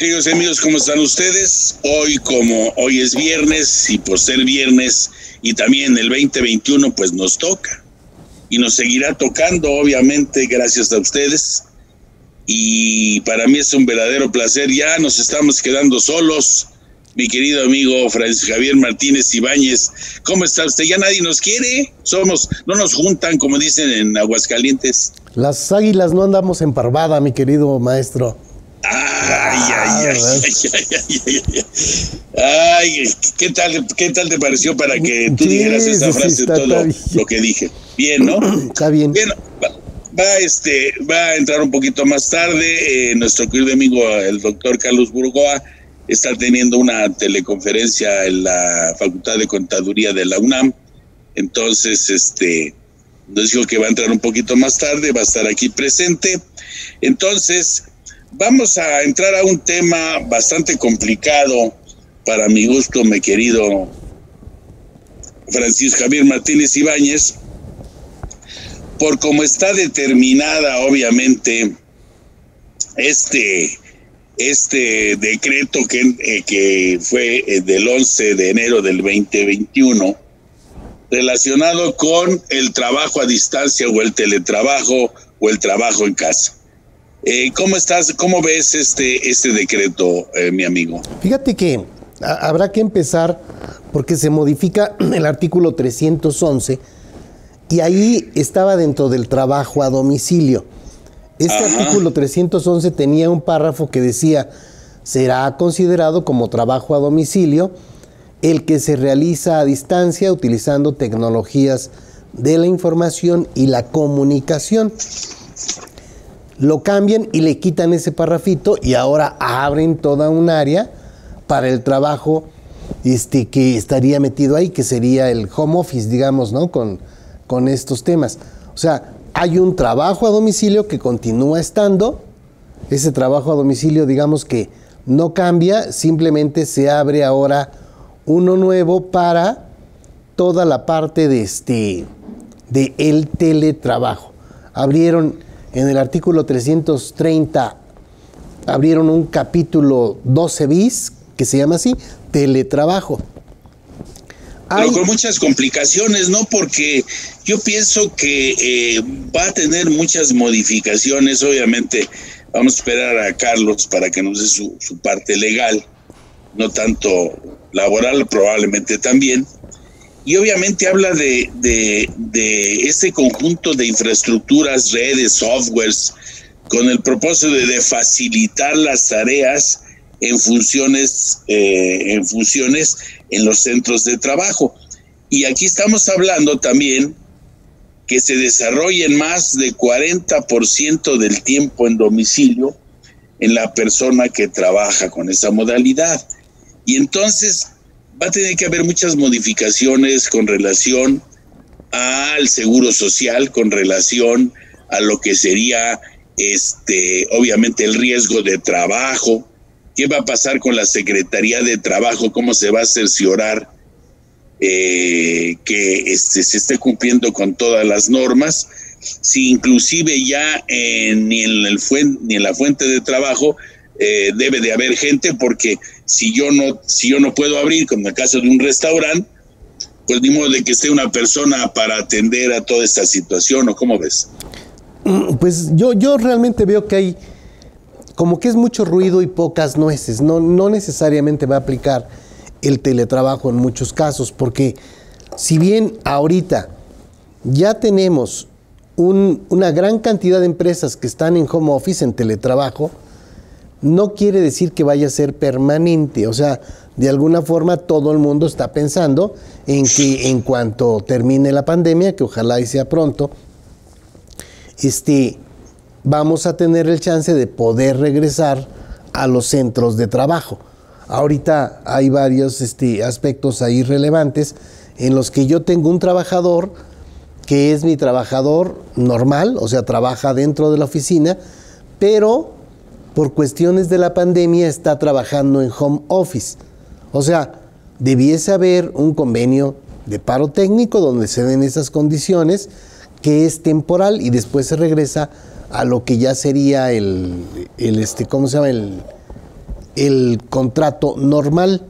queridos amigos, ¿cómo están ustedes? Hoy es viernes, y por ser viernes y también el 2021, pues nos toca. Y nos seguirá tocando, obviamente, gracias a ustedes. Y para mí es un verdadero placer. Ya nos estamos quedando solos. Mi querido amigo Francisco Javier Martínez Ibáñez, ¿cómo está usted? Ya nadie nos quiere. No nos juntan, como dicen en Aguascalientes. Las águilas no andamos en parvada, mi querido maestro. Ay, ¿qué tal te pareció para que tú dijeras esa frase, todo lo que dije? Bien, ¿no? Está bien. Bien, va a entrar un poquito más tarde. Nuestro querido amigo, el doctor Carlos Burgoa, está teniendo una teleconferencia en la Facultad de Contaduría de la UNAM. Entonces, nos dijo que va a entrar un poquito más tarde, va a estar aquí presente. Entonces, vamos a entrar a un tema bastante complicado para mi gusto, mi querido Francisco Javier Martínez Ibáñez, por cómo está determinada, obviamente, este decreto que fue del 11 de enero del 2021, relacionado con el trabajo a distancia o el teletrabajo o el trabajo en casa. ¿Cómo estás? ¿Cómo ves este decreto, mi amigo? Fíjate que habrá que empezar porque se modifica el artículo 311 y ahí estaba dentro del trabajo a domicilio. Este artículo 311 tenía un párrafo que decía: será considerado como trabajo a domicilio el que se realiza a distancia utilizando tecnologías de la información y la comunicación. Lo cambian y le quitan ese parrafito y ahora abren toda un área para el trabajo que estaría metido ahí, que sería el home office, digamos, ¿no? Con estos temas. O sea, hay un trabajo a domicilio que continúa estando. Ese trabajo a domicilio, digamos que no cambia, simplemente se abre ahora uno nuevo para toda la parte de el teletrabajo. Abrieron en el artículo 330, abrieron un capítulo 12 bis, que se llama así, teletrabajo. Pero con muchas complicaciones, ¿no? Porque yo pienso que va a tener muchas modificaciones. Obviamente vamos a esperar a Carlos para que nos dé su parte legal, no tanto laboral, probablemente también. Y obviamente habla de ese conjunto de infraestructuras, redes, softwares, con el propósito de facilitar las tareas en funciones en los centros de trabajo. Y aquí estamos hablando también que se desarrollen más de 40% del tiempo en domicilio en la persona que trabaja con esa modalidad. Y entonces va a tener que haber muchas modificaciones con relación al seguro social, con relación a lo que sería obviamente el riesgo de trabajo. ¿Qué va a pasar con la Secretaría de Trabajo? ¿Cómo se va a cerciorar que se esté cumpliendo con todas las normas? Si inclusive ya ni en la fuente de trabajo debe de haber gente, porque si yo no puedo abrir, como en el caso de un restaurante, pues ni modo de que esté una persona para atender a toda esta situación, ¿o cómo ves? Pues yo realmente veo que hay como que es mucho ruido y pocas nueces. No necesariamente va a aplicar el teletrabajo en muchos casos, porque si bien ahorita ya tenemos una gran cantidad de empresas que están en home office, en teletrabajo, no quiere decir que vaya a ser permanente. O sea, de alguna forma todo el mundo está pensando en que en cuanto termine la pandemia, que ojalá y sea pronto, vamos a tener el chance de poder regresar a los centros de trabajo. Ahorita hay varios aspectos ahí relevantes en los que yo tengo un trabajador que es mi trabajador normal, o sea, trabaja dentro de la oficina, pero por cuestiones de la pandemia está trabajando en home office. O sea, debiese haber un convenio de paro técnico donde se den esas condiciones, que es temporal, y después se regresa a lo que ya sería ¿cómo se llama? el contrato normal.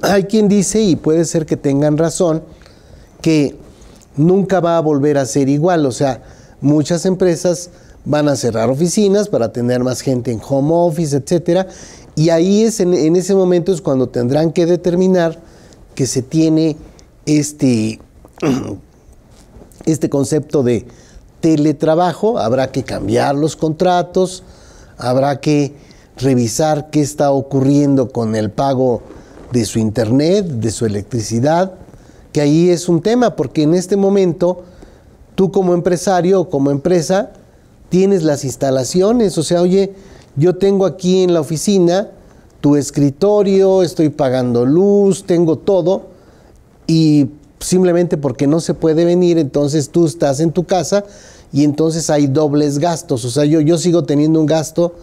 Hay quien dice, y puede ser que tengan razón, que nunca va a volver a ser igual. O sea, muchas empresas van a cerrar oficinas para tener más gente en home office, etcétera. Y ahí en ese momento es cuando tendrán que determinar que se tiene este concepto de teletrabajo. Habrá que cambiar los contratos, habrá que revisar qué está ocurriendo con el pago de su internet, de su electricidad, que ahí es un tema, porque en este momento tú como empresario o como empresa tienes las instalaciones. O sea, oye, yo tengo aquí en la oficina tu escritorio, estoy pagando luz, tengo todo, y simplemente porque no se puede venir, entonces tú estás en tu casa y entonces hay dobles gastos. O sea, yo sigo teniendo un gasto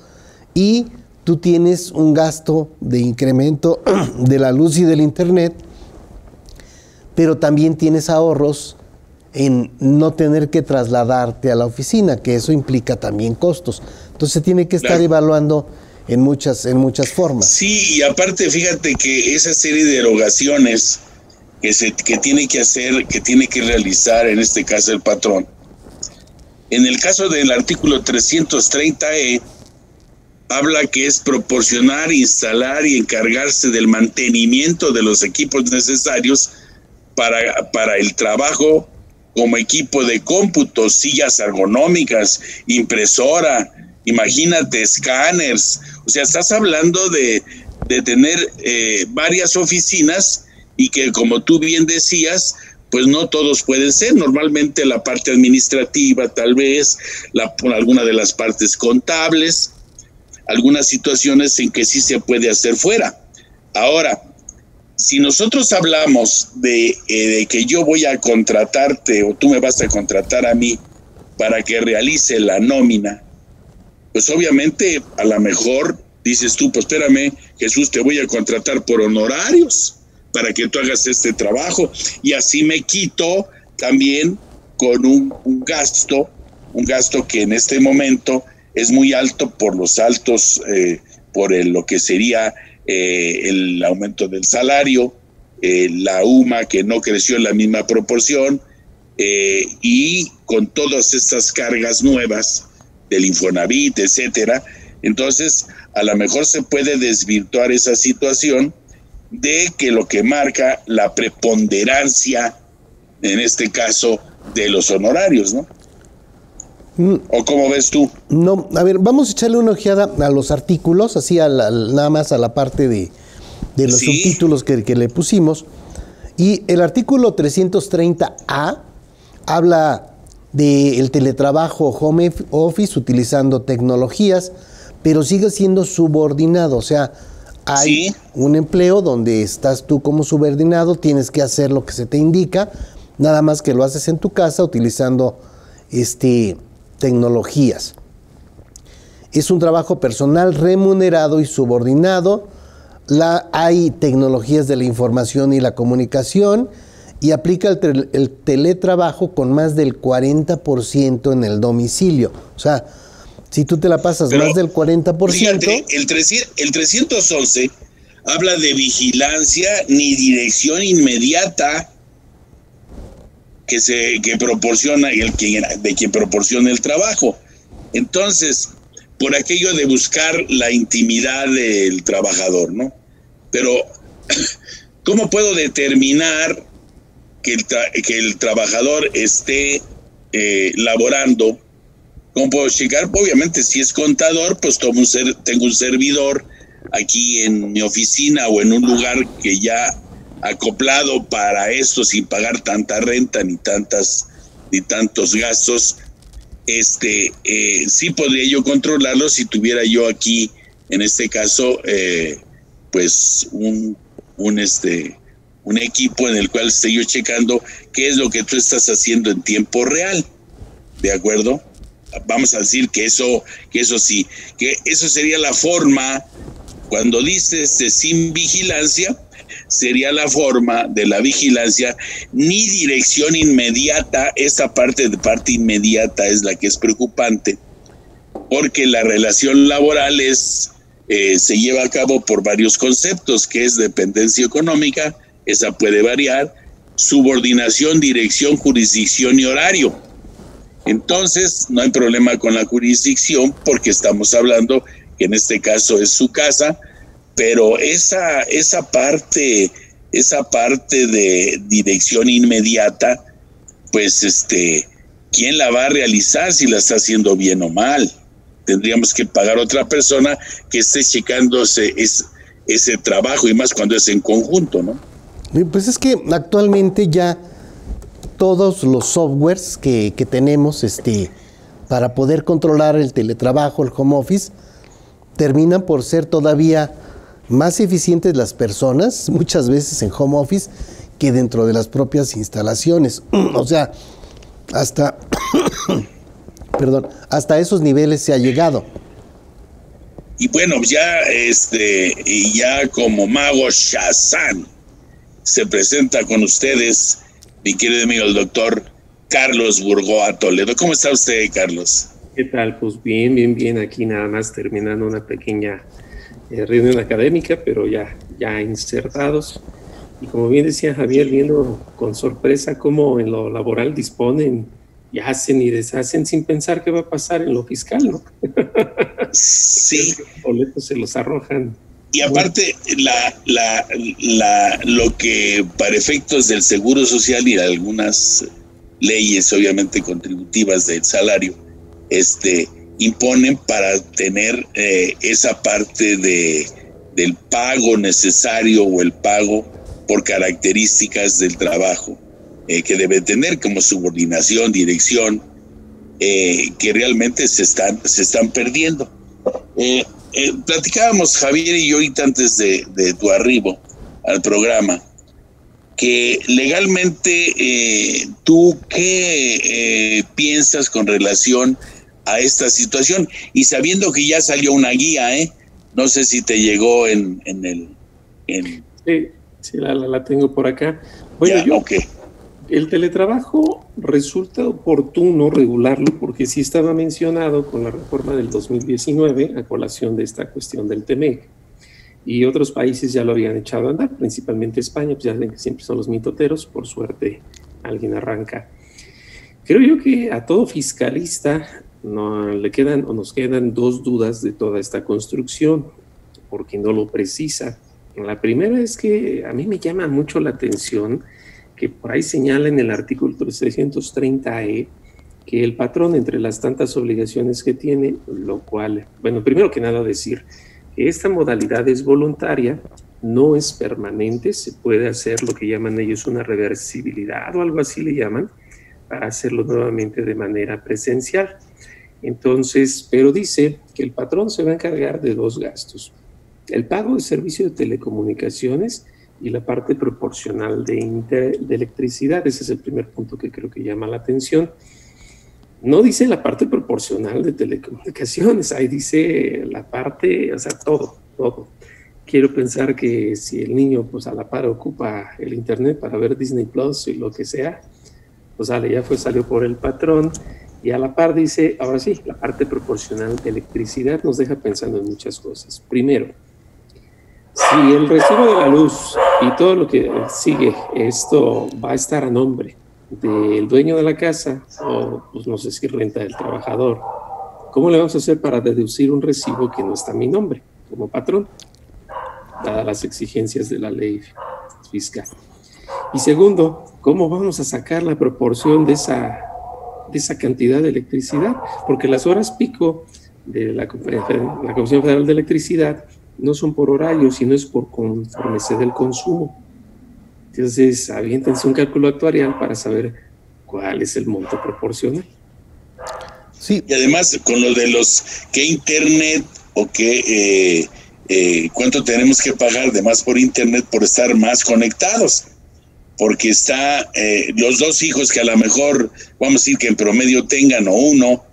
y tú tienes un gasto de incremento de la luz y del internet, pero también tienes ahorros en no tener que trasladarte a la oficina, que eso implica también costos. Entonces se tiene que estar evaluando en muchas formas. Sí, y aparte fíjate que esa serie de erogaciones que tiene que hacer, que tiene que realizar en este caso el patrón, en el caso del artículo 330E, habla que es proporcionar, instalar y encargarse del mantenimiento de los equipos necesarios para el trabajo, como equipo de cómputo, sillas ergonómicas, impresora, imagínate, escáneres. O sea, estás hablando de tener varias oficinas, y que, como tú bien decías, pues no todos pueden ser. Normalmente la parte administrativa, tal vez, alguna de las partes contables, algunas situaciones en que sí se puede hacer fuera. Ahora, si nosotros hablamos de que yo voy a contratarte o tú me vas a contratar a mí para que realice la nómina, pues obviamente a lo mejor dices tú, pues espérame, Jesús, te voy a contratar por honorarios para que tú hagas este trabajo, y así me quito también con un gasto que en este momento es muy alto por los altos, por lo que sería el aumento del salario, la UMA que no creció en la misma proporción, y con todas estas cargas nuevas del Infonavit, etcétera. Entonces, a lo mejor se puede desvirtuar esa situación de que lo que marca la preponderancia, en este caso, de los honorarios, ¿no? ¿O cómo ves tú? No, a ver, vamos a echarle una ojeada a los artículos, así nada más a la parte de los subtítulos que le pusimos. Y el artículo 330A habla del teletrabajo home office utilizando tecnologías, pero sigue siendo subordinado. O sea, hay un empleo donde estás tú como subordinado, tienes que hacer lo que se te indica, nada más que lo haces en tu casa utilizando tecnologías. Es un trabajo personal remunerado y subordinado. Hay tecnologías de la información y la comunicación, y aplica el teletrabajo con más del 40% en el domicilio. O sea, si tú te la pasas más del 40%... Fíjate, el 311 habla de vigilancia ni dirección inmediata que proporciona de quien proporciona el trabajo. Entonces, por aquello de buscar la intimidad del trabajador, ¿no? Pero, ¿cómo puedo determinar que el trabajador esté laborando? ¿Cómo puedo checar? Obviamente, si es contador, pues tengo un servidor aquí en mi oficina o en un lugar que ya acoplado para esto, sin pagar tanta renta ni tantos gastos. Sí podría yo controlarlo si tuviera yo aquí, en este caso, pues un equipo en el cual esté yo checando qué es lo que tú estás haciendo en tiempo real, ¿de acuerdo? Vamos a decir que eso sí, que eso sería la forma, cuando dices sin vigilancia, sería la forma de la vigilancia, ni dirección inmediata. Esta parte inmediata es la que es preocupante, porque la relación laboral es se lleva a cabo por varios conceptos, que es dependencia económica, esa puede variar, subordinación, dirección, jurisdicción y horario. Entonces, no hay problema con la jurisdicción porque estamos hablando que en este caso es su casa, pero esa parte de dirección inmediata, pues ¿quién la va a realizar si la está haciendo bien o mal? Tendríamos que pagar a otra persona que esté checando ese trabajo, y más cuando es en conjunto, ¿no? Pues es que actualmente ya todos los softwares que tenemos para poder controlar el teletrabajo, el home office, terminan por ser todavía más eficientes las personas, muchas veces en home office, que dentro de las propias instalaciones. O sea, hasta hasta esos niveles se ha llegado. Y bueno, ya como mago Shazam se presenta con ustedes mi querido amigo el doctor Carlos Burgoa Toledo. ¿Cómo está usted, Carlos? ¿Qué tal? Pues bien, aquí nada más terminando una pequeña reunión académica, pero ya insertados. Y como bien decía Javier, viendo con sorpresa cómo en lo laboral disponen y hacen y deshacen sin pensar qué va a pasar en lo fiscal, ¿no? Sí. Los boletos se los arrojan. Y aparte, lo que para efectos del Seguro Social y algunas leyes, obviamente contributivas del salario, imponen para tener esa parte del pago necesario o el pago por características del trabajo que debe tener, como subordinación, dirección, que realmente se están perdiendo. Platicábamos Javier y yo ahorita antes de tu arribo al programa, que legalmente ¿tú qué piensas con relación a esta situación? Y sabiendo que ya salió una guía, no sé si te llegó en Sí, la tengo por acá. Bueno, okay. El teletrabajo resulta oportuno regularlo porque sí estaba mencionado con la reforma del 2019 a colación de esta cuestión del TEMEC, y otros países ya lo habían echado a andar, principalmente España, pues ya ven que siempre son los mitoteros, por suerte alguien arranca. Creo yo que a todo fiscalista nos quedan dos dudas de toda esta construcción, porque no lo precisa. La primera es que a mí me llama mucho la atención que por ahí señala en el artículo 330E que el patrón, entre las tantas obligaciones que tiene, lo cual, bueno, primero que nada decir que esta modalidad es voluntaria, no es permanente, se puede hacer lo que llaman ellos una reversibilidad o algo así le llaman, para hacerlo nuevamente de manera presencial. Entonces, pero dice que el patrón se va a encargar de dos gastos: el pago de servicio de telecomunicaciones y la parte proporcional de electricidad. Ese es el primer punto que creo que llama la atención. No dice la parte proporcional de telecomunicaciones, ahí dice la parte, o sea, todo. Quiero pensar que si el niño pues a la par ocupa el internet para ver Disney Plus y lo que sea, pues salió por el patrón. Y a la par dice, ahora sí, la parte proporcional de electricidad nos deja pensando en muchas cosas. Primero, si el recibo de la luz y todo lo que sigue, esto va a estar a nombre del dueño de la casa, o pues no sé si renta del trabajador, ¿cómo le vamos a hacer para deducir un recibo que no está a mi nombre como patrón, dadas las exigencias de la ley fiscal? Y segundo, ¿cómo vamos a sacar la proporción de esa cantidad de electricidad? Porque las horas pico de la Comisión Federal de Electricidad no son por horario, sino es por conforme se dé el consumo. Entonces, aviéntense un cálculo actuarial para saber cuál es el monto proporcional. Sí. Y además, con lo de qué internet o qué cuánto tenemos que pagar de más por internet por estar más conectados. Porque está los dos hijos que a lo mejor, vamos a decir que en promedio tengan, o uno,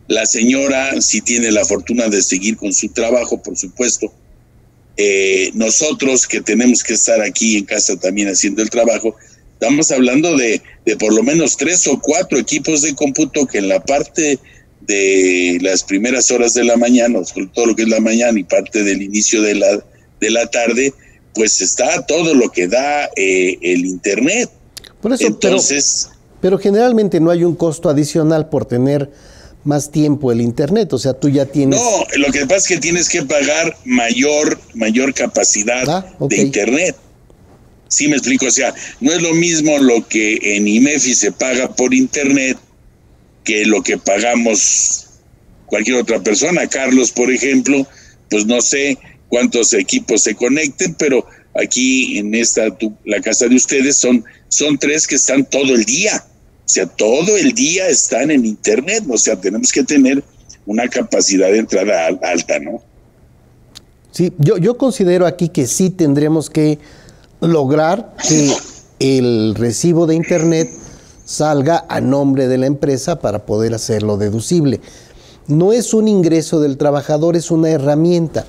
la señora, si tiene la fortuna de seguir con su trabajo, por supuesto, nosotros que tenemos que estar aquí en casa también haciendo el trabajo, estamos hablando de por lo menos 3 o 4 equipos de cómputo que en la parte de las primeras horas de la mañana, todo lo que es la mañana y parte del inicio de la tarde, pues está todo lo que da el Internet. Por eso, entonces, pero generalmente no hay un costo adicional por tener más tiempo el Internet, o sea, tú ya tienes... No, lo que pasa es que tienes que pagar mayor capacidad de Internet. ¿Sí me explico? O sea, no es lo mismo lo que en IMEFI se paga por Internet que lo que pagamos cualquier otra persona. Carlos, por ejemplo, pues no sé cuántos equipos se conecten, pero aquí en la casa de ustedes son 3 que están todo el día. O sea, todo el día están en Internet. O sea, tenemos que tener una capacidad de entrada alta, ¿no? Sí, yo considero aquí que sí tendremos que lograr que el recibo de Internet salga a nombre de la empresa para poder hacerlo deducible. No es un ingreso del trabajador, es una herramienta.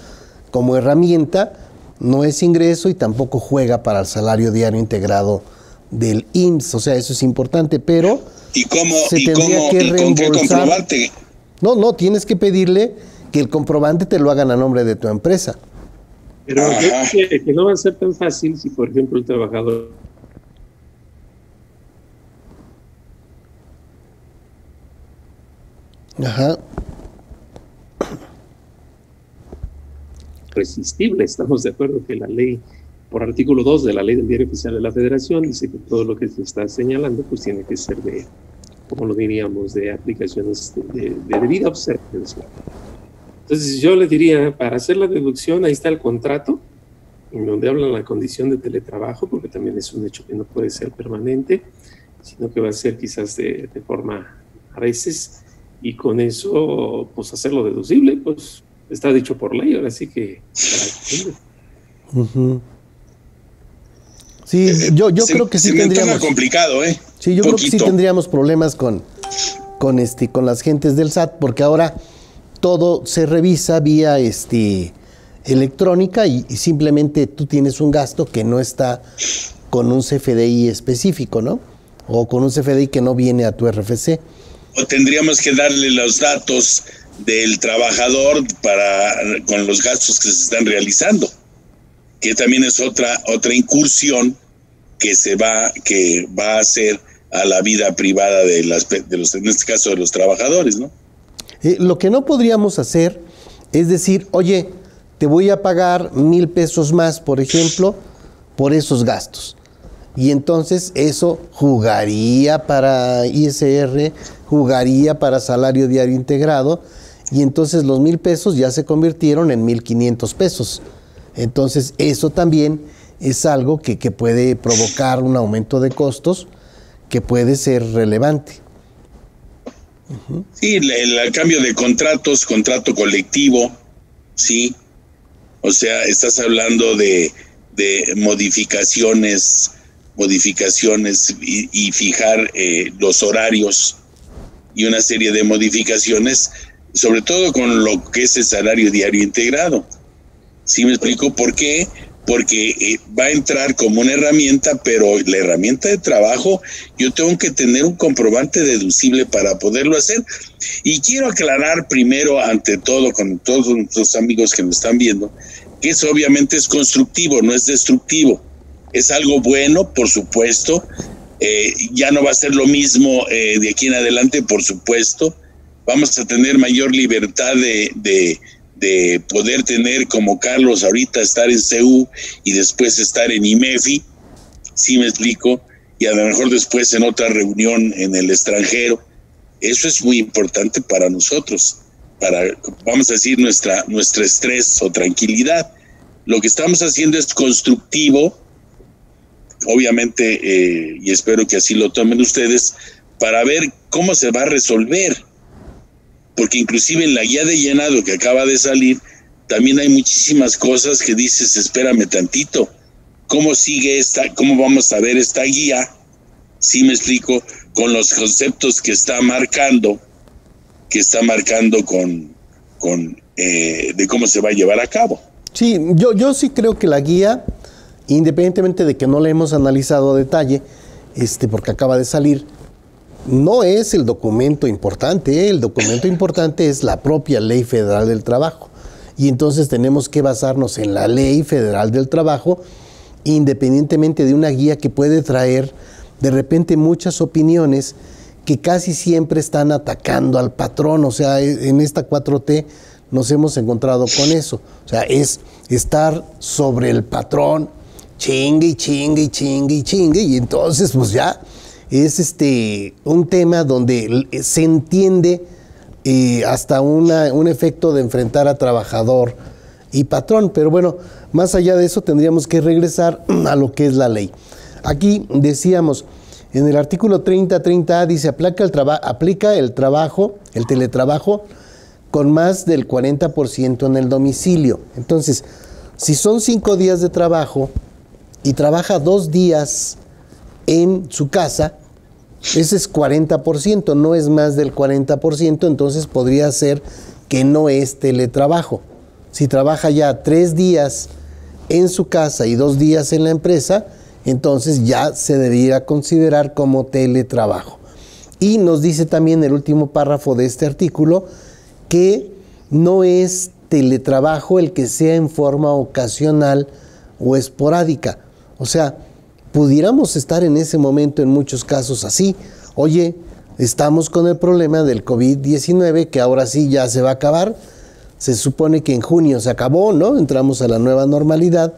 Como herramienta no es ingreso y tampoco juega para el salario diario integrado del IMSS, o sea, eso es importante, pero con qué comprobante? No, tienes que pedirle que el comprobante te lo hagan a nombre de tu empresa. Pero que no va a ser tan fácil si, por ejemplo, el trabajador resistible. Estamos de acuerdo que la ley, por artículo 2 de la ley del Diario Oficial de la Federación, dice que todo lo que se está señalando pues tiene que ser de, como lo diríamos, de aplicaciones de debida observancia. Entonces yo le diría, para hacer la deducción, ahí está el contrato, en donde hablan la condición de teletrabajo, porque también es un hecho que no puede ser permanente, sino que va a ser quizás de forma a veces, y con eso, pues hacerlo deducible, pues está dicho por ley, ahora sí que... Sí, yo creo que sí tendríamos... complicado, ¿eh? Sí, yo creo que sí tendríamos problemas con las gentes del SAT, porque ahora todo se revisa vía electrónica y simplemente tú tienes un gasto que no está con un CFDI específico, ¿no? O con un CFDI que no viene a tu RFC. O tendríamos que darle los datos del trabajador con los gastos que se están realizando, que también es otra incursión que va a hacer a la vida privada de los, en este caso, de los trabajadores, ¿no? Lo que no podríamos hacer es decir, oye, te voy a pagar 1,000 pesos más, por ejemplo, por esos gastos. Y entonces eso jugaría para ISR, jugaría para salario diario integrado, y entonces los 1,000 pesos ya se convirtieron en 1,500 pesos. Entonces eso también es algo que puede provocar un aumento de costos que puede ser relevante. Sí, el cambio de contrato colectivo, sí. O sea, estás hablando de modificaciones y fijar los horarios y una serie de modificaciones, sobre todo con lo que es el salario diario integrado. ¿Sí me explico por qué? Porque va a entrar como una herramienta, pero la herramienta de trabajo, yo tengo que tener un comprobante deducible para poderlo hacer. Y quiero aclarar primero, ante todo, con todos nuestros amigos que nos están viendo, que eso obviamente es constructivo, no es destructivo. Es algo bueno, por supuesto. Ya no va a ser lo mismo de aquí en adelante, por supuesto. Vamos a tener mayor libertad de poder tener, como Carlos ahorita, estar en CEU y después estar en IMEFI, ¿sí me explico? Y a lo mejor después en otra reunión en el extranjero. Eso es muy importante para nosotros, para, vamos a decir, nuestra estrés o tranquilidad. Lo que estamos haciendo es constructivo, obviamente, y espero que así lo tomen ustedes, para ver cómo se va a resolver. Porque inclusive en la guía de llenado que acaba de salir, también hay muchísimas cosas que dices, espérame tantito, ¿cómo vamos a ver esta guía? Sí me explico, con los conceptos que está marcando de cómo se va a llevar a cabo. Sí, yo sí creo que la guía, independientemente de que no la hemos analizado a detalle, porque acaba de salir, no es el documento importante, el documento importante es la propia Ley Federal del Trabajo. Y entonces tenemos que basarnos en la Ley Federal del Trabajo, independientemente de una guía que puede traer de repente muchas opiniones que casi siempre están atacando al patrón. O sea, en esta 4T nos hemos encontrado con eso. O sea, es estar sobre el patrón, chingue y chingue y chingue y chingue, y entonces pues ya es un tema donde se entiende hasta un efecto de enfrentar a trabajador y patrón. Pero bueno, más allá de eso tendríamos que regresar a lo que es la ley. Aquí decíamos, en el artículo 30A dice, aplica el teletrabajo con más del 40% en el domicilio. Entonces, si son 5 días de trabajo y trabaja 2 días en su casa, ese es 40%, no es más del 40%, entonces podría ser que no es teletrabajo. Si trabaja ya 3 días en su casa y 2 días en la empresa, entonces ya se debería considerar como teletrabajo. Y nos dice también el último párrafo de este artículo que no es teletrabajo el que sea en forma ocasional o esporádica. O sea, pudiéramos estar en ese momento en muchos casos así. Oye, estamos con el problema del COVID-19 que ahora sí ya se va a acabar. Se supone que en junio se acabó, ¿no? Entramos a la nueva normalidad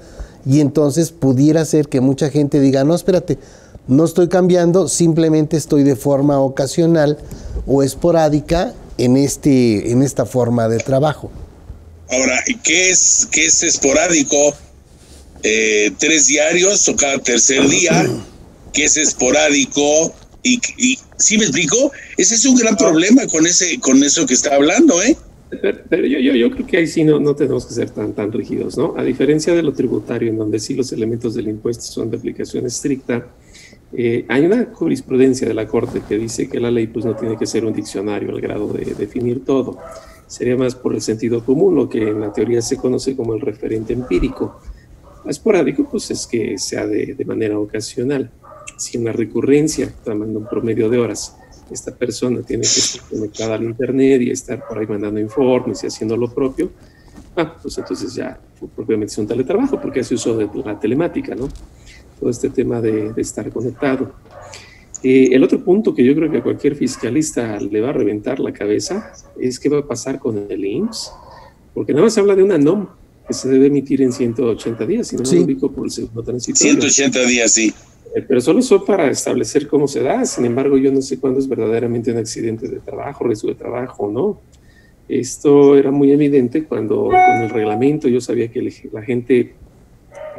y entonces pudiera ser que mucha gente diga, no, espérate, no estoy cambiando, simplemente estoy de forma ocasional o esporádica en esta forma de trabajo. Ahora, ¿qué es esporádico? 3 diarios o cada tercer día, ¿qué es esporádico? Y ¿sí me explico? Ese es un gran problema con eso que está hablando, ¿eh? Pero yo creo que ahí sí no tenemos que ser tan rígidos, ¿no? A diferencia de lo tributario, en donde sí los elementos del impuesto son de aplicación estricta, hay una jurisprudencia de la Corte que dice que la ley pues no tiene que ser un diccionario al grado de definir todo. Sería más por el sentido común, lo que en la teoría se conoce como el referente empírico. Esporádico pues es que sea de manera ocasional. Si una recurrencia, tomando un promedio de horas, esta persona tiene que estar conectada al internet y estar por ahí mandando informes y haciendo lo propio, pues entonces ya propiamente es un teletrabajo, porque hace uso de la telemática, ¿no? Todo este tema de estar conectado. El otro punto que yo creo que a cualquier fiscalista le va a reventar la cabeza es qué va a pasar con el IMSS, porque nada más se habla de una NOM que se debe emitir en 180 días, si no me ubico por el segundo transitorio. 180 días, sí. Pero solo son para establecer cómo se da. Sin embargo, yo no sé cuándo es verdaderamente un accidente de trabajo, riesgo de trabajo o no. Esto era muy evidente cuando con el reglamento yo sabía que la gente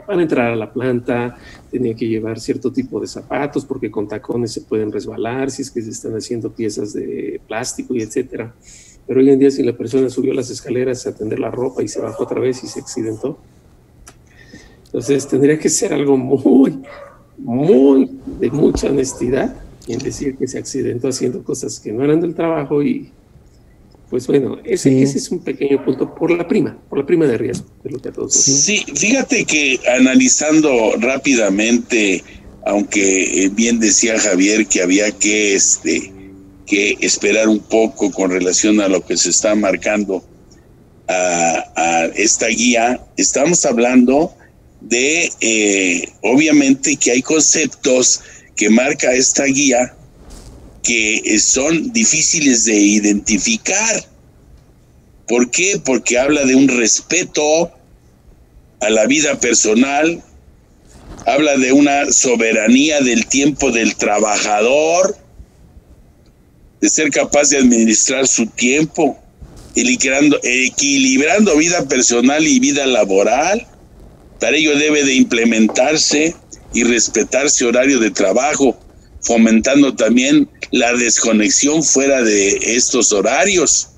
para entrar a la planta tenía que llevar cierto tipo de zapatos porque con tacones se pueden resbalar si es que se están haciendo piezas de plástico y etcétera. Pero hoy en día si la persona subió las escaleras a tender la ropa y se bajó otra vez y se accidentó, entonces tendría que ser algo muy de mucha honestidad en decir que se accidentó haciendo cosas que no eran del trabajo. Y pues bueno, ese es un pequeño punto por la prima de riesgo de lo que a todos. Sí, fíjate que analizando rápidamente, aunque bien decía Javier que había que esperar un poco con relación a lo que se está marcando a esta guía, estamos hablando de obviamente que hay conceptos que marca esta guía que son difíciles de identificar. ¿Por qué? Porque habla de un respeto a la vida personal, habla de una soberanía del tiempo del trabajador, de ser capaz de administrar su tiempo, equilibrando vida personal y vida laboral. Para ello debe de implementarse y respetarse horario de trabajo, fomentando también la desconexión fuera de estos horarios.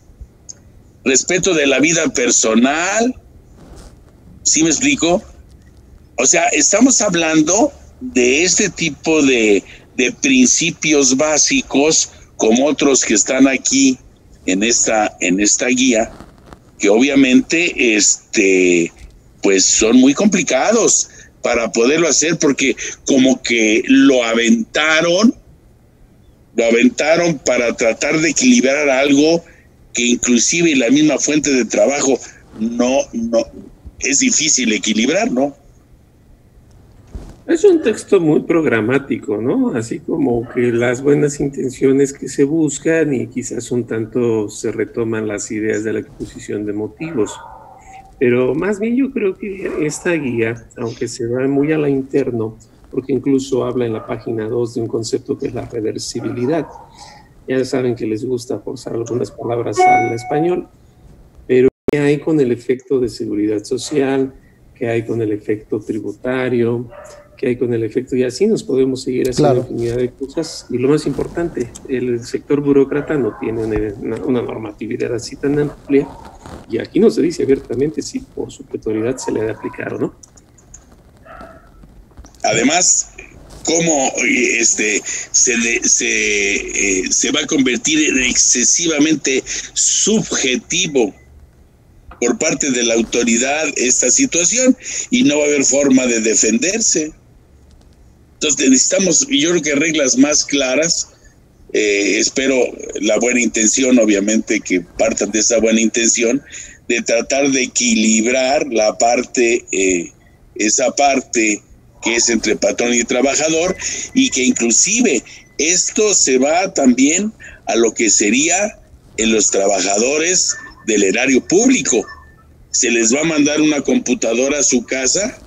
Respeto de la vida personal. ¿Sí me explico? O sea, estamos hablando de este tipo de principios básicos, como otros que están aquí en esta guía, que obviamente pues son muy complicados para poderlo hacer, porque como que lo aventaron lo aventaron para tratar de equilibrar algo que inclusive la misma fuente de trabajo no es difícil equilibrar, ¿no? Es un texto muy programático, ¿no? Así como que las buenas intenciones que se buscan y quizás un tanto se retoman las ideas de la exposición de motivos. Pero más bien yo creo que esta guía, aunque se va muy a la interno, porque incluso habla en la página 2 de un concepto que es la reversibilidad. Ya saben que les gusta forzar algunas palabras al español, pero ¿qué hay con el efecto de seguridad social? ¿Qué hay con el efecto tributario? ¿Qué hay con el efecto? Y así nos podemos seguir haciendo infinidad de cosas. Y lo más importante, el sector burócrata no tiene una normatividad así tan amplia, y aquí no se dice abiertamente si por su autoridad se le ha de aplicar o no. Además, cómo se va a convertir en excesivamente subjetivo por parte de la autoridad esta situación, y no va a haber forma de defenderse. Entonces necesitamos, yo creo que reglas más claras. Espero la buena intención, obviamente, que partan de esa buena intención, de tratar de equilibrar la parte, esa parte que es entre patrón y trabajador, y que inclusive esto se va también a lo que sería en los trabajadores del erario público. Se les va a mandar una computadora a su casa,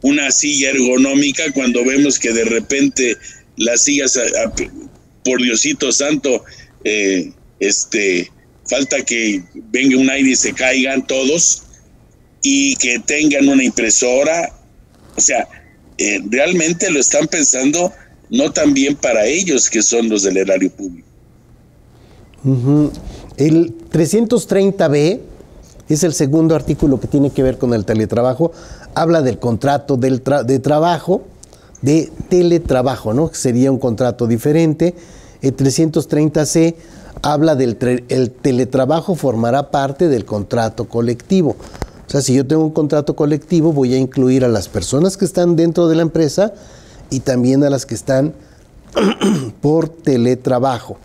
una silla ergonómica, cuando vemos que de repente las sillas, por Diosito santo, falta que venga un aire y se caigan todos, y que tengan una impresora. O sea, realmente lo están pensando no tan bien para ellos, que son los del erario público. El 330B es el segundo artículo que tiene que ver con el teletrabajo. Habla del contrato de trabajo, de teletrabajo, ¿no? Que sería un contrato diferente. El 330C habla del el teletrabajo formará parte del contrato colectivo. O sea, si yo tengo un contrato colectivo, voy a incluir a las personas que están dentro de la empresa y también a las que están por teletrabajo.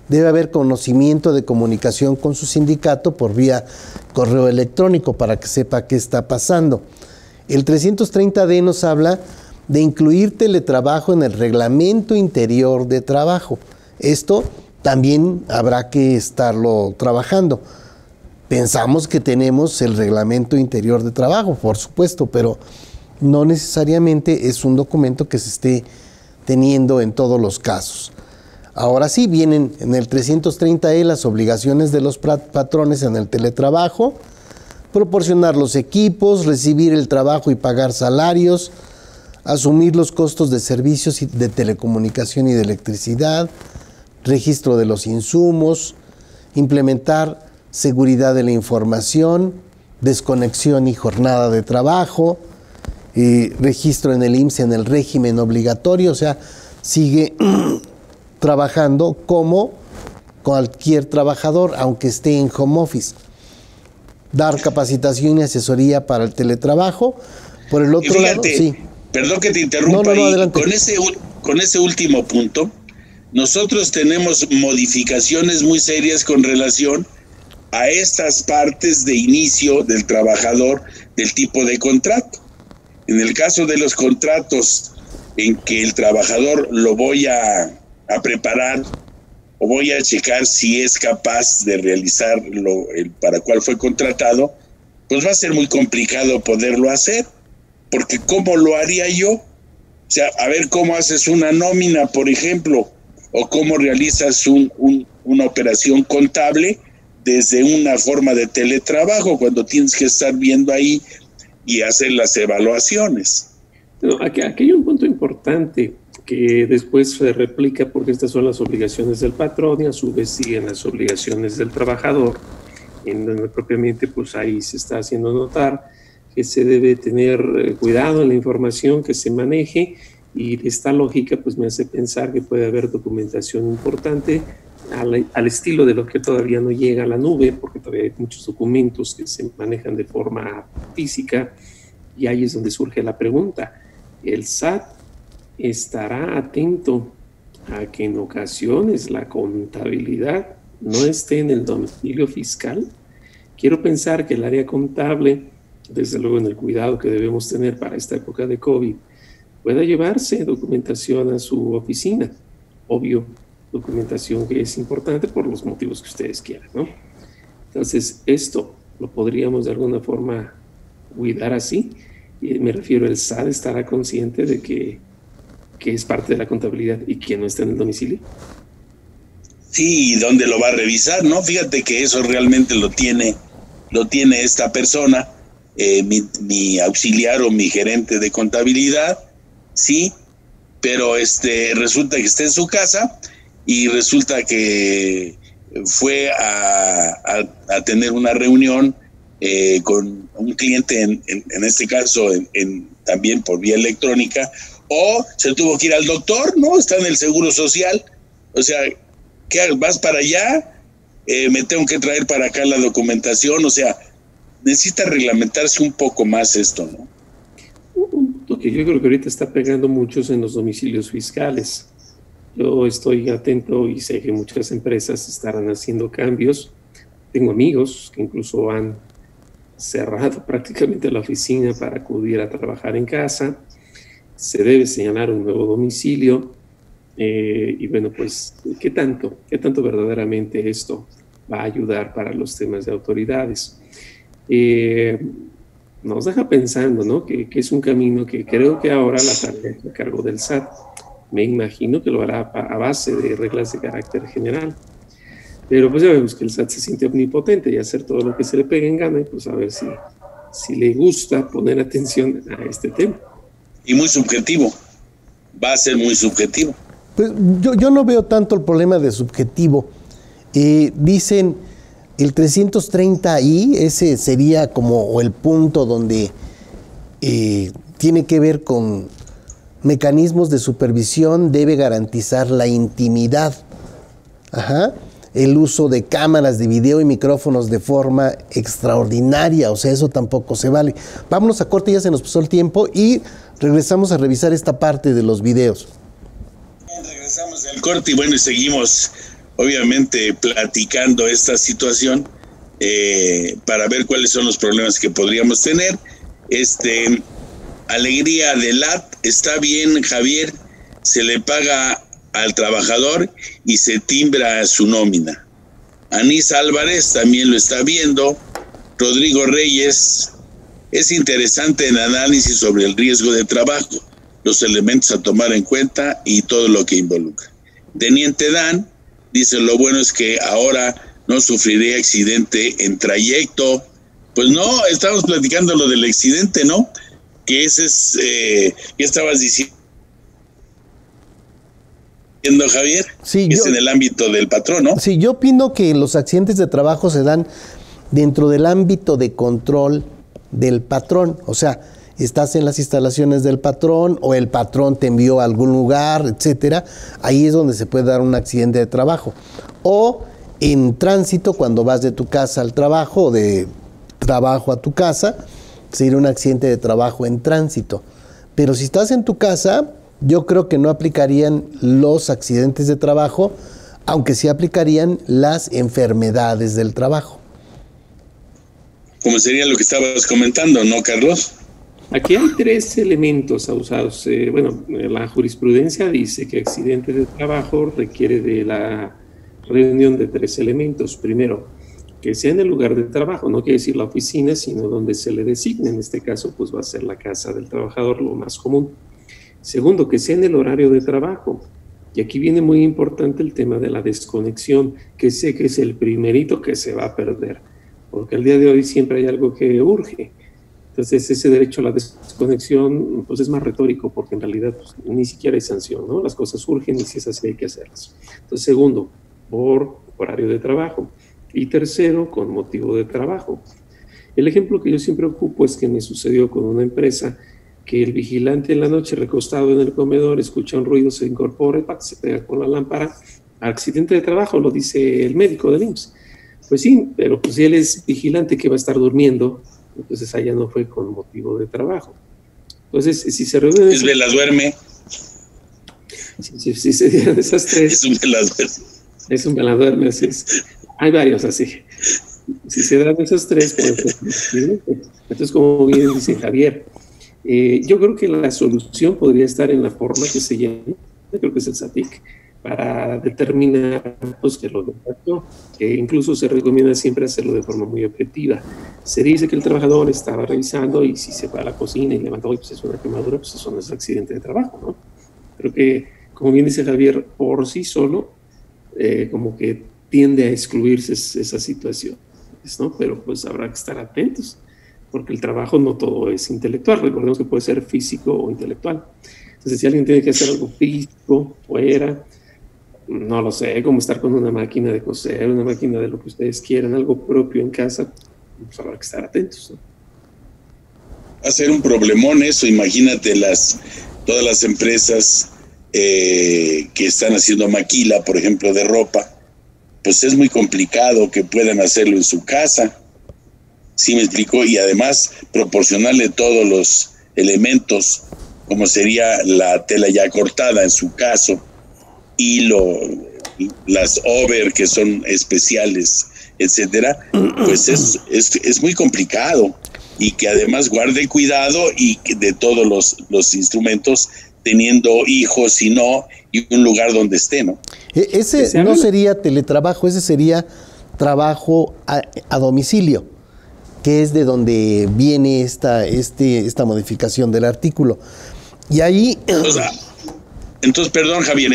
Debe haber conocimiento de comunicación con su sindicato por vía correo electrónico para que sepa qué está pasando. El 330D nos habla de incluir teletrabajo en el reglamento interior de trabajo. Esto también habrá que estarlo trabajando. Pensamos que tenemos el reglamento interior de trabajo, por supuesto, pero no necesariamente es un documento que se esté teniendo en todos los casos. Ahora sí, vienen en el 330E las obligaciones de los patrones en el teletrabajo, proporcionar los equipos, recibir el trabajo y pagar salarios, asumir los costos de servicios de telecomunicación y de electricidad, registro de los insumos, implementar seguridad de la información, desconexión y jornada de trabajo, registro en el IMSS en el régimen obligatorio. O sea, sigue trabajando como cualquier trabajador, aunque esté en home office. Dar capacitación y asesoría para el teletrabajo. Por el otro lado, sí. Perdón que te interrumpa, adelante. Con ese último punto, nosotros tenemos modificaciones muy serias con relación a estas partes de inicio del trabajador, del tipo de contrato. En el caso de los contratos en que el trabajador lo voy a preparar o voy a checar si es capaz de realizar para cual fue contratado, pues va a ser muy complicado poderlo hacer, porque ¿cómo lo haría yo? O sea, a ver cómo haces una nómina, por ejemplo, o cómo realizas una operación contable desde una forma de teletrabajo, cuando tienes que estar viendo ahí y hacer las evaluaciones. No, aquí hay un punto importante que después se replica, porque estas son las obligaciones del patrón y a su vez siguen las obligaciones del trabajador, en donde propiamente pues ahí se está haciendo notar que se debe tener cuidado en la información que se maneje, y esta lógica pues me hace pensar que puede haber documentación importante al estilo de lo que todavía no llega a la nube, porque todavía hay muchos documentos que se manejan de forma física, y ahí es donde surge la pregunta: ¿el SAT estará atento a que en ocasiones la contabilidad no esté en el domicilio fiscal. Quiero pensar que el área contable, desde luego en el cuidado que debemos tener para esta época de COVID, pueda llevarse documentación a su oficina. Obvio, documentación que es importante por los motivos que ustedes quieran, ¿no? Entonces, esto lo podríamos de alguna forma cuidar así. Y me refiero, el SAT estará consciente de que es parte de la contabilidad y que no está en el domicilio. Sí, ¿dónde lo va a revisar, no? Fíjate que eso realmente lo tiene esta persona, mi auxiliar o mi gerente de contabilidad, sí, pero resulta que está en su casa y resulta que fue a tener una reunión con un cliente, en este caso también por vía electrónica, o se tuvo que ir al doctor, ¿no? Está en el Seguro Social, o sea, ¿qué hago? ¿Vas para allá? Me tengo que traer para acá la documentación, o sea, necesita reglamentarse un poco más esto, ¿no? Un punto que yo creo que ahorita está pegando muchos en los domicilios fiscales. Yo estoy atento y sé que muchas empresas estarán haciendo cambios. Tengo amigos que incluso han cerrado prácticamente la oficina para acudir a trabajar en casa. Se debe señalar un nuevo domicilio. Y bueno, pues, ¿qué tanto verdaderamente esto va a ayudar para los temas de autoridades? Nos deja pensando, ¿no? Que es un camino que creo que ahora la tarea está a cargo del SAT. Me imagino que lo hará a base de reglas de carácter general. Pero pues ya vemos que el SAT se siente omnipotente y hacer todo lo que se le pegue en gana, y pues a ver si le gusta poner atención a este tema. Y muy subjetivo, va a ser muy subjetivo. Pues yo no veo tanto el problema de subjetivo. Dicen el 330I, ese sería como el punto donde tiene que ver con mecanismos de supervisión, debe garantizar la intimidad. El uso de cámaras de video y micrófonos de forma extraordinaria, o sea, eso tampoco se vale. Vámonos a corte, ya se nos pasó el tiempo y regresamos a revisar esta parte de los videos. Regresamos del corte y bueno, y seguimos obviamente platicando esta situación para ver cuáles son los problemas que podríamos tener. Alegría de LAT, está bien, Javier, se le paga al trabajador y se timbra su nómina. Anís Álvarez también lo está viendo. Rodrigo Reyes, es interesante el análisis sobre el riesgo de trabajo, los elementos a tomar en cuenta y todo lo que involucra. Teniente Dan dice, lo bueno es que ahora no sufriré accidente en trayecto. Pues no, estamos platicando lo del accidente, ¿no? Que ese es, ¿qué estabas diciendo, Javier? Sí, es en el ámbito del patrón, ¿no? Sí, yo opino que los accidentes de trabajo se dan dentro del ámbito de control del patrón. O sea, estás en las instalaciones del patrón o el patrón te envió a algún lugar, etcétera. Ahí es donde se puede dar un accidente de trabajo. O en tránsito, cuando vas de tu casa al trabajo o de trabajo a tu casa, sería un accidente de trabajo en tránsito. Pero si estás en tu casa, yo creo que no aplicarían los accidentes de trabajo, aunque sí aplicarían las enfermedades del trabajo. Como sería lo que estabas comentando, ¿no, Carlos? Aquí hay 3 elementos abusados. La jurisprudencia dice que accidente de trabajo requiere de la reunión de 3 elementos. Primero, que sea en el lugar de trabajo, no quiere decir la oficina, sino donde se le designe. En este caso, pues va a ser la casa del trabajador, lo más común. Segundo, que sea en el horario de trabajo. Y aquí viene muy importante el tema de la desconexión, que sé que es el primerito que se va a perder, porque el día de hoy siempre hay algo que urge. Entonces, ese derecho a la desconexión pues es más retórico, porque en realidad pues, ni siquiera hay sanción, ¿no? Las cosas urgen y si es así hay que hacerlas. Entonces, segundo, por horario de trabajo. Y tercero, con motivo de trabajo. El ejemplo que yo siempre ocupo es que me sucedió con una empresa que el vigilante en la noche recostado en el comedor escucha un ruido, se incorpora y se pega con la lámpara. Accidente de trabajo, lo dice el médico del IMSS. Pues sí, pero pues si él es vigilante que va a estar durmiendo, entonces allá no fue con motivo de trabajo. Entonces, si se reúne... Es vela duerme. Si se dieran esas tres... Es un velador. Es un velador, así es. Hay varios así. Si se dan esos tres, pues, entonces, como bien dice Javier, yo creo que la solución podría estar en la forma que se llama, creo que es el SATIC, para determinar pues, que lo de facto, que incluso se recomienda siempre hacerlo de forma muy objetiva. Se dice que el trabajador estaba revisando y si se va a la cocina y levanta, pues es una quemadura, pues eso no es accidente de trabajo, ¿no? Creo que, como bien dice Javier, por sí solo, como que tiende a excluirse esa situación, ¿no? Pero pues habrá que estar atentos, porque el trabajo no todo es intelectual, recordemos que puede ser físico o intelectual. Entonces, si alguien tiene que hacer algo físico, fuera, no lo sé, como estar con una máquina de coser, una máquina de lo que ustedes quieran, algo propio en casa, pues habrá que estar atentos, ¿no? Va a ser un problemón eso, imagínate todas las empresas que están haciendo maquila, por ejemplo, de ropa, pues es muy complicado que puedan hacerlo en su casa, ¿sí me explico? Y además proporcionarle todos los elementos, como sería la tela ya cortada en su caso, hilo, las over que son especiales, etcétera, pues es muy complicado, y que además guarde cuidado y de todos los instrumentos, teniendo hijos y un lugar donde esté, ¿no? Ese no sería teletrabajo, ese sería trabajo a domicilio, que es de donde viene esta modificación del artículo. Y ahí... Entonces, perdón, Javier,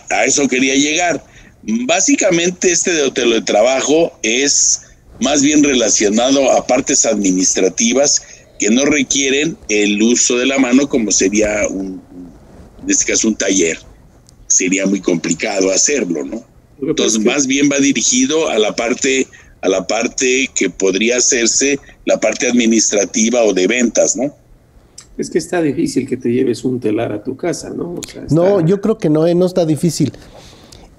a eso quería llegar. Básicamente de teletrabajo es más bien relacionado a partes administrativas que no requieren el uso de la mano, como sería en este caso un taller. Sería muy complicado hacerlo, ¿no? Entonces, más bien va dirigido a la parte que podría hacerse la parte administrativa o de ventas, ¿no? Es que está difícil que te lleves un telar a tu casa, ¿no? O sea, No, yo creo que no está difícil.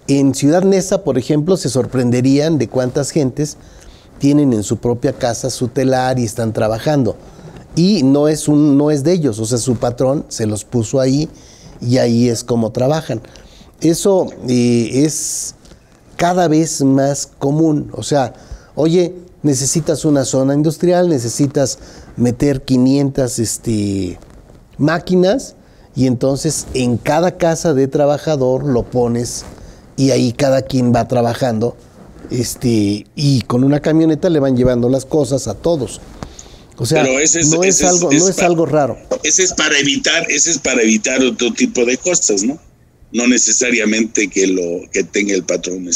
En Ciudad Neza, por ejemplo, se sorprenderían de cuántas gentes tienen en su propia casa su telar y están trabajando. Y no es de ellos, o sea, su patrón se los puso ahí y ahí es como trabajan. Eso es cada vez más común. O sea, oye, necesitas una zona industrial, necesitas meter 500 máquinas, y entonces en cada casa de trabajador lo pones y ahí cada quien va trabajando, y con una camioneta le van llevando las cosas a todos. O sea, no es algo raro. Ese es para evitar otro tipo de cosas, ¿no? No necesariamente que tenga el patrón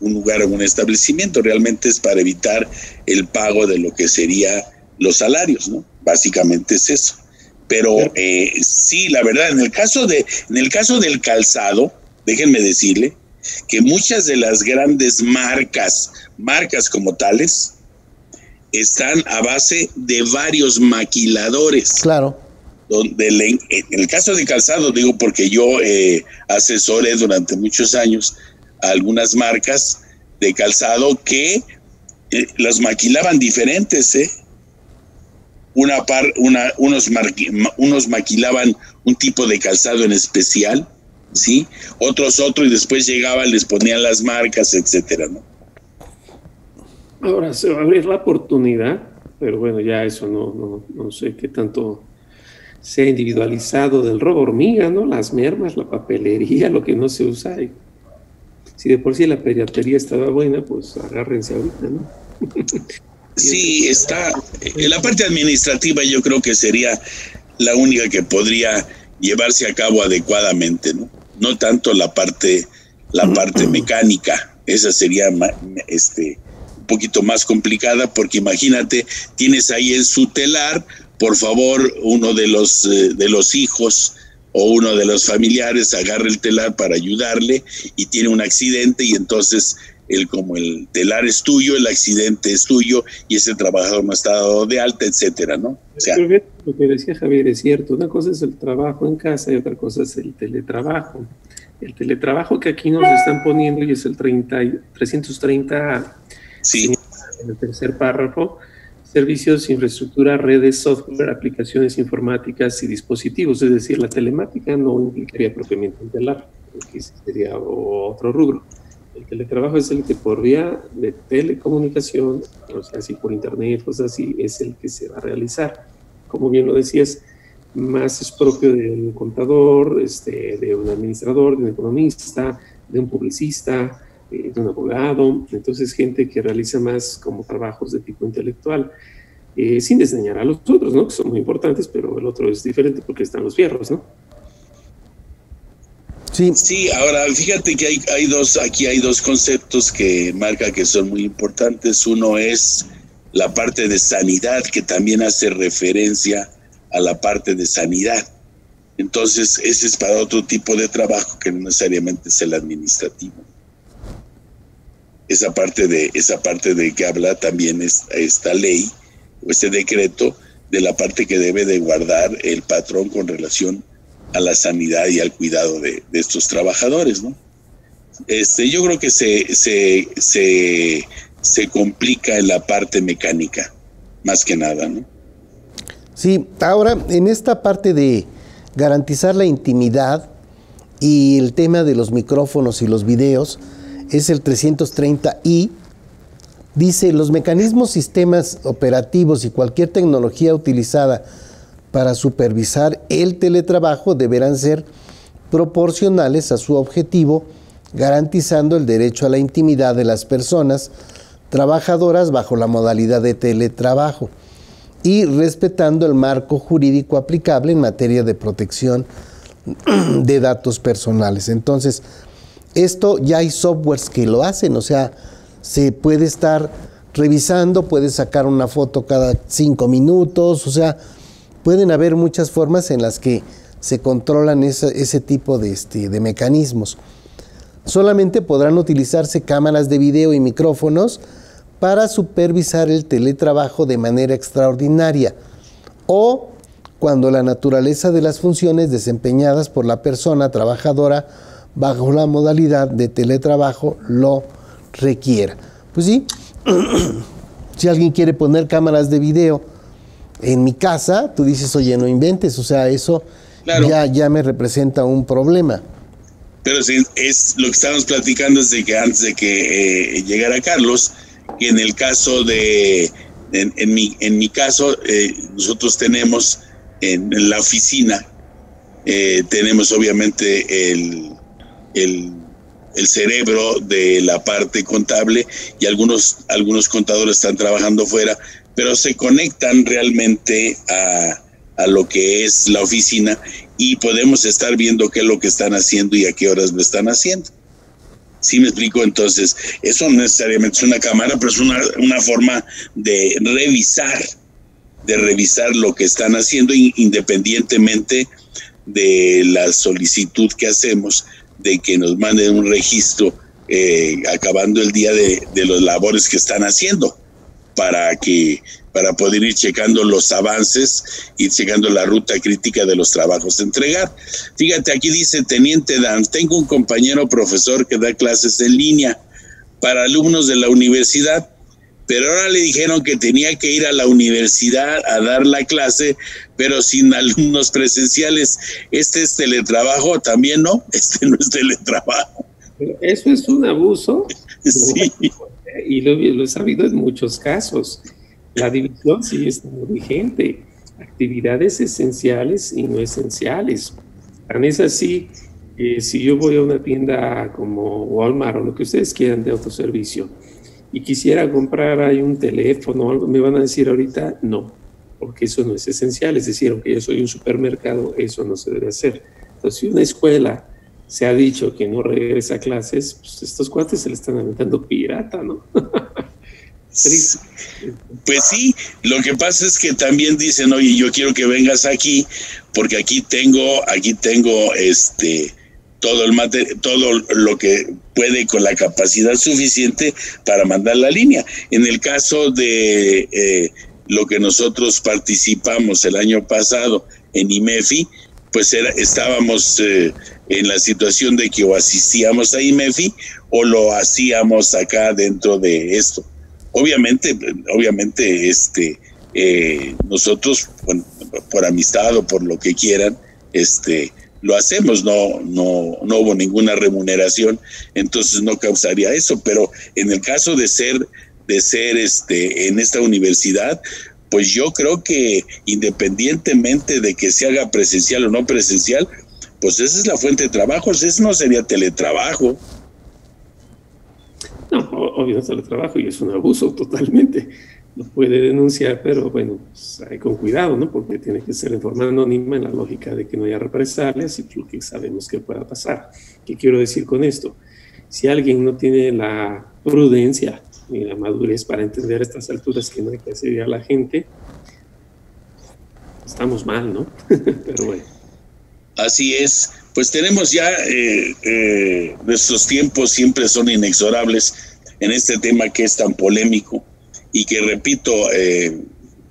un lugar o un establecimiento, realmente es para evitar el pago de lo que sería los salarios, ¿no? Básicamente es eso. Pero sí, la verdad, en el caso del calzado, déjenme decirle que muchas de las grandes marcas como tales, están a base de varios maquiladores. Claro. En el caso de calzado, digo porque yo asesoré durante muchos años a algunas marcas de calzado que las maquilaban diferentes, unos maquilaban un tipo de calzado en especial, ¿sí? Otros y después llegaban, les ponían las marcas, etcétera, ¿no? Ahora se va a abrir la oportunidad, pero bueno, ya eso no sé qué tanto sea individualizado, del robo hormiga, ¿no? Las mermas, la papelería, lo que no se usa. Y si de por sí la piratería estaba buena, pues agárrense ahorita, ¿no? Sí, está. En la parte administrativa yo creo que sería la única que podría llevarse a cabo adecuadamente, ¿no? No tanto la parte mecánica. Esa sería un poquito más complicada, porque imagínate, tienes ahí en su telar, por favor, uno de los hijos o uno de los familiares agarra el telar para ayudarle y tiene un accidente, y entonces como el telar es tuyo, el accidente es tuyo y ese trabajador no está dado de alta, etcétera, ¿no? O sea, lo que decía Javier es cierto. Una cosa es el trabajo en casa y otra cosa es el teletrabajo. El teletrabajo que aquí nos están poniendo, y es el 330, sí, en el tercer párrafo, servicios, infraestructura, redes, software, aplicaciones informáticas y dispositivos. Es decir, la telemática no implicaría propiamente un telar, porque sería otro rubro. El teletrabajo es el que por vía de telecomunicación, o sea, si por internet, cosas así, es el que se va a realizar. Como bien lo decías, más es propio de un contador, de un administrador, de un economista, de un publicista, de un abogado. Entonces, gente que realiza más como trabajos de tipo intelectual, sin desdeñar a los otros, ¿no? Que son muy importantes, pero el otro es diferente porque están los fierros, ¿no? Sí. Sí, ahora fíjate que aquí hay dos conceptos que marca que son muy importantes. Uno es la parte de sanidad, que también hace referencia a la parte de sanidad. Entonces, ese es para otro tipo de trabajo que no necesariamente es el administrativo. Esa parte de que habla también esta ley o este decreto de la parte que debe de guardar el patrón con relación a la sanidad y al cuidado de estos trabajadores, ¿no? Yo creo que se complica en la parte mecánica, más que nada, ¿no? Sí, ahora en esta parte de garantizar la intimidad y el tema de los micrófonos y los videos, es el 330I, dice: los mecanismos, sistemas operativos y cualquier tecnología utilizada para supervisar el teletrabajo deberán ser proporcionales a su objetivo, garantizando el derecho a la intimidad de las personas trabajadoras bajo la modalidad de teletrabajo y respetando el marco jurídico aplicable en materia de protección de datos personales. Entonces, esto ya hay softwares que lo hacen, o sea, se puede estar revisando, puedes sacar una foto cada 5 minutos, o sea, pueden haber muchas formas en las que se controlan ese tipo de mecanismos. Solamente podrán utilizarse cámaras de video y micrófonos para supervisar el teletrabajo de manera extraordinaria o cuando la naturaleza de las funciones desempeñadas por la persona trabajadora bajo la modalidad de teletrabajo lo requiera. Pues sí, si alguien quiere poner cámaras de video en mi casa, tú dices, oye, no inventes, o sea, eso claro, ya me representa un problema. Pero sí, es lo que estábamos platicando desde que antes de que llegara Carlos, que en el caso en mi caso, nosotros tenemos en la oficina, tenemos obviamente el cerebro de la parte contable y algunos contadores están trabajando fuera, pero se conectan realmente a lo que es la oficina y podemos estar viendo qué es lo que están haciendo y a qué horas lo están haciendo. ¿Sí me explico? Entonces, eso no necesariamente es una cámara, pero es una forma de revisar lo que están haciendo independientemente de la solicitud que hacemos de que nos manden un registro acabando el día de los labores que están haciendo para poder ir checando los avances, ir checando la ruta crítica de los trabajos a entregar. Fíjate, aquí dice Teniente Dan: tengo un compañero profesor que da clases en línea para alumnos de la universidad, pero ahora le dijeron que tenía que ir a la universidad a dar la clase, pero sin alumnos presenciales. ¿Este es teletrabajo también? No, no es teletrabajo. Eso es un abuso. Sí. Y lo he sabido en muchos casos. La división sí está muy vigente. Actividades esenciales y no esenciales. Tan es así que si yo voy a una tienda como Walmart o lo que ustedes quieran de autoservicio y quisiera comprar ahí un teléfono o algo, me van a decir ahorita no, porque eso no es esencial. Es decir, aunque yo soy un supermercado, eso no se debe hacer. Entonces, si una escuela se ha dicho que no regresa a clases, pues estos cuates se le están aventando pirata, ¿no? Pues sí, lo que pasa es que también dicen, oye, yo quiero que vengas aquí, porque aquí tengo todo lo que puede con la capacidad suficiente para mandar la línea. En el caso de lo que nosotros participamos el año pasado en IMEFI, pues estábamos en la situación de que o asistíamos a IMEFI o lo hacíamos acá dentro de esto. obviamente, nosotros, bueno, por amistad o por lo que quieran, lo hacemos, no hubo ninguna remuneración, entonces no causaría eso, pero en el caso de ser en esta universidad, pues yo creo que independientemente de que se haga presencial o no presencial, pues esa es la fuente de trabajo, eso no sería teletrabajo. No, obvio no es teletrabajo y es un abuso totalmente. Lo puede denunciar, pero bueno, pues hay con cuidado, ¿no? Porque tiene que ser en forma anónima en la lógica de que no haya represalias y lo que sabemos que pueda pasar. ¿Qué quiero decir con esto? Si alguien no tiene la prudencia ni la madurez para entender a estas alturas que no hay que hacer a la gente, estamos mal, ¿no? Pero bueno. Así es. Pues tenemos ya, nuestros tiempos siempre son inexorables en este tema que es tan polémico y que, repito,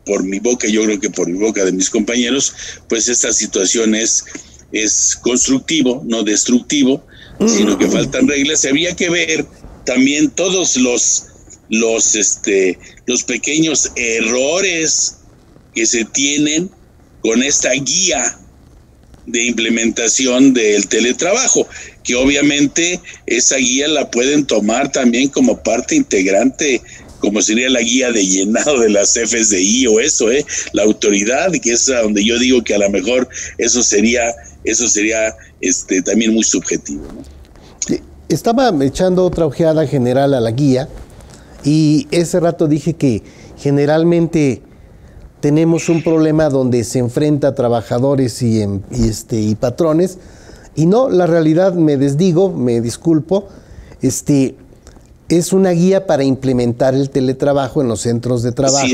por mi boca, yo creo que por mi boca de mis compañeros, pues esta situación es constructivo, no destructivo, sino que faltan reglas. Había que ver también todos los pequeños errores que se tienen con esta guía de implementación del teletrabajo, que obviamente esa guía la pueden tomar también como parte integrante, como sería la guía de llenado de las FSDI o eso, la autoridad, que es a donde yo digo que a lo mejor eso sería también muy subjetivo, ¿no? Estaba echando otra ojeada general a la guía y ese rato dije que generalmente tenemos un problema donde se enfrenta a trabajadores y patrones, y no, la realidad, me desdigo, me disculpo, es una guía para implementar el teletrabajo en los centros de trabajo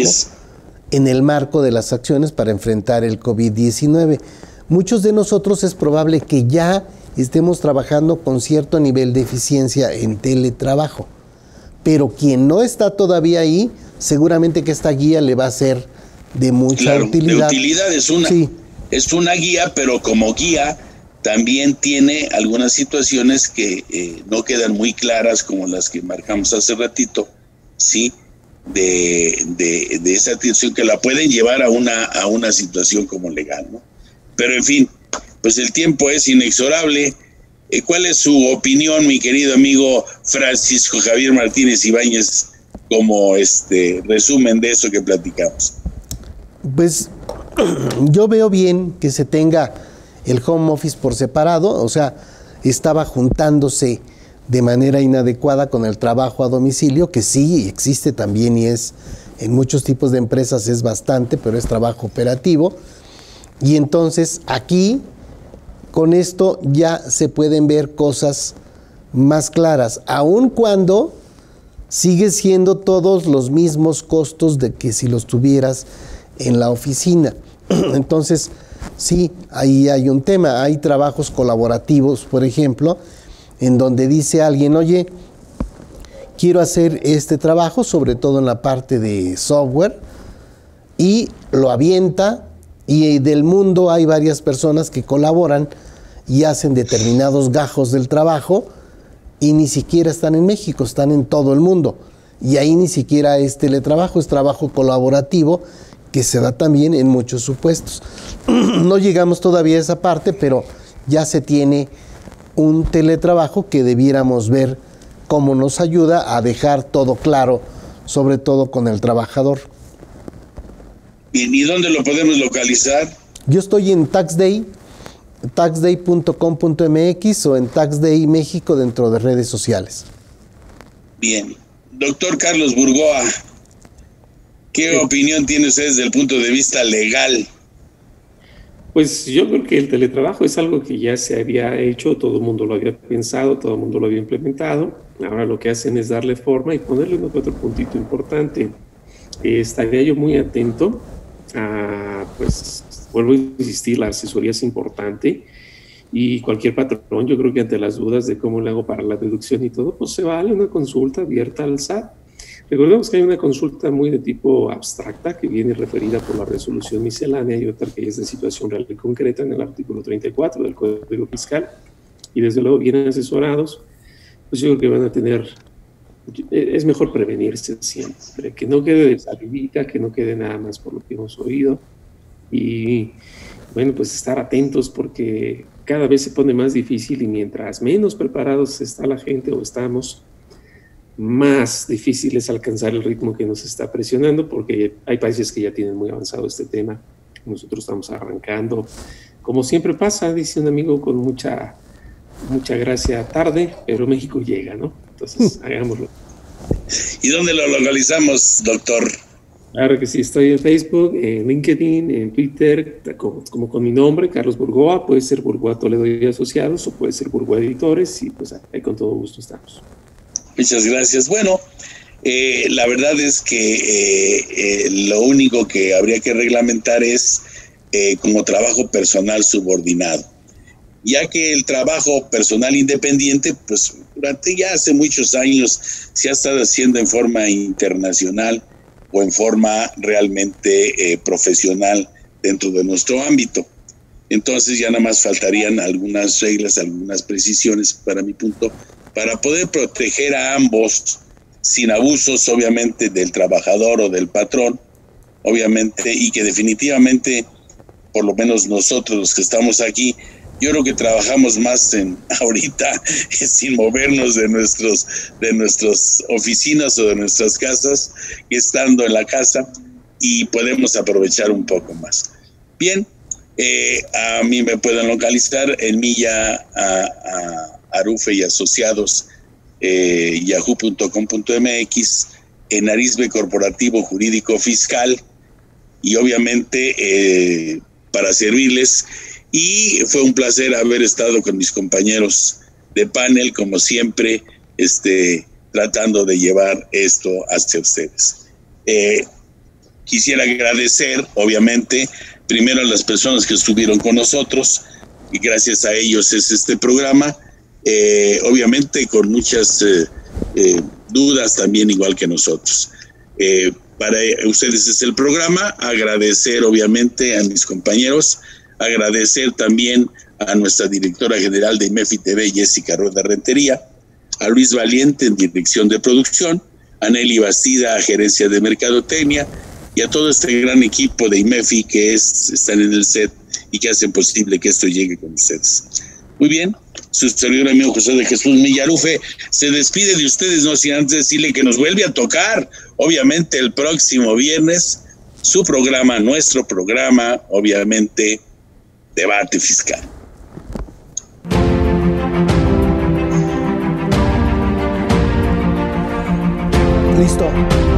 en el marco de las acciones para enfrentar el COVID-19. Muchos de nosotros es probable que ya estemos trabajando con cierto nivel de eficiencia en teletrabajo, pero quien no está todavía ahí, seguramente que esta guía le va a ser de mucha utilidad. De utilidad es una guía, pero como guía también tiene algunas situaciones que no quedan muy claras, como las que marcamos hace ratito, ¿sí? De esa atención que la pueden llevar a una situación como legal, ¿no? Pero en fin, pues el tiempo es inexorable. ¿Cuál es su opinión, mi querido amigo Francisco Javier Martínez Ibáñez, como resumen de eso que platicamos? Pues yo veo bien que se tenga el home office por separado, o sea, estaba juntándose de manera inadecuada con el trabajo a domicilio, que sí existe también y es en muchos tipos de empresas es bastante, pero es trabajo operativo. Y entonces aquí, con esto ya se pueden ver cosas más claras, aun cuando sigue siendo todos los mismos costos de que si los tuvieras en la oficina. Entonces, sí, ahí hay un tema. Hay trabajos colaborativos, por ejemplo, en donde dice alguien, oye, quiero hacer este trabajo, sobre todo en la parte de software, y lo avienta, y del mundo hay varias personas que colaboran y hacen determinados gajos del trabajo, y ni siquiera están en México, están en todo el mundo. Y ahí ni siquiera es teletrabajo, es trabajo colaborativo, que se da también en muchos supuestos. No llegamos todavía a esa parte, pero ya se tiene un teletrabajo que debiéramos ver cómo nos ayuda a dejar todo claro, sobre todo con el trabajador. ¿Y dónde lo podemos localizar? Yo estoy en TaxDay, taxday.com.mx o en TaxDay México dentro de redes sociales. Bien. Doctor Carlos Burgoa, ¿qué opinión tiene usted desde el punto de vista legal? Pues yo creo que el teletrabajo es algo que ya se había hecho, todo el mundo lo había pensado, todo el mundo lo había implementado. Ahora lo que hacen es darle forma y ponerle otro puntito importante. Estaría yo muy atento a, pues, vuelvo a insistir, la asesoría es importante y cualquier patrón, yo creo que ante las dudas de cómo le hago para la deducción y todo, pues se vale una consulta abierta al SAT. Recordemos que hay una consulta muy de tipo abstracta que viene referida por la resolución miscelánea y otra que es de situación real y concreta en el artículo 34 del Código Fiscal, y desde luego bien asesorados, pues yo creo que van a tener es mejor prevenirse siempre, que no quede de salidita, que no quede nada más por lo que hemos oído. Y bueno, pues estar atentos porque cada vez se pone más difícil y mientras menos preparados está la gente o estamos, más difícil es alcanzar el ritmo que nos está presionando, porque hay países que ya tienen muy avanzado este tema. Nosotros estamos arrancando. Como siempre pasa, dice un amigo con mucha gracia, tarde, pero México llega, ¿no? Entonces, hagámoslo. ¿Y dónde lo localizamos, doctor? Claro que sí, estoy en Facebook, en LinkedIn, en Twitter, como con mi nombre, Carlos Burgoa. Puede ser Burgoa Toledo y Asociados o puede ser Burgoa Editores, y pues ahí con todo gusto estamos. Muchas gracias. Bueno, la verdad es que lo único que habría que reglamentar es como trabajo personal subordinado, ya que el trabajo personal independiente, pues durante ya hace muchos años se ha estado haciendo en forma internacional o en forma realmente profesional dentro de nuestro ámbito. Entonces ya nada más faltarían algunas reglas, algunas precisiones, para mi punto, para poder proteger a ambos sin abusos, obviamente, del trabajador o del patrón, obviamente, y que definitivamente, por lo menos nosotros los que estamos aquí, yo creo que trabajamos más ahorita sin movernos de nuestras oficinas o de nuestras casas, que estando en la casa, y podemos aprovechar un poco más. Bien, a mí me pueden localizar en Milla Arufe y Asociados, yahoo.com.mx, en Arisbe Corporativo Jurídico Fiscal, y obviamente para servirles. Y fue un placer haber estado con mis compañeros de panel, como siempre, tratando de llevar esto hacia ustedes. Quisiera agradecer, obviamente, primero a las personas que estuvieron con nosotros, y gracias a ellos es este programa, obviamente con muchas dudas también, igual que nosotros. Para ustedes es el programa. Agradecer obviamente a mis compañeros, agradecer también a nuestra directora general de IMEFI TV, Jessica Rueda Rentería, a Luis Valiente en dirección de producción, a Nelly Bastida, gerencia de mercadotecnia, y a todo este gran equipo de IMEFI que están en el set y que hacen posible que esto llegue con ustedes. Muy bien, su servidor amigo José de Jesús Milla Arufe se despide de ustedes, no sin antes decirle que nos vuelve a tocar, obviamente, el próximo viernes, su programa, nuestro programa, obviamente, Debate Fiscal. Listo.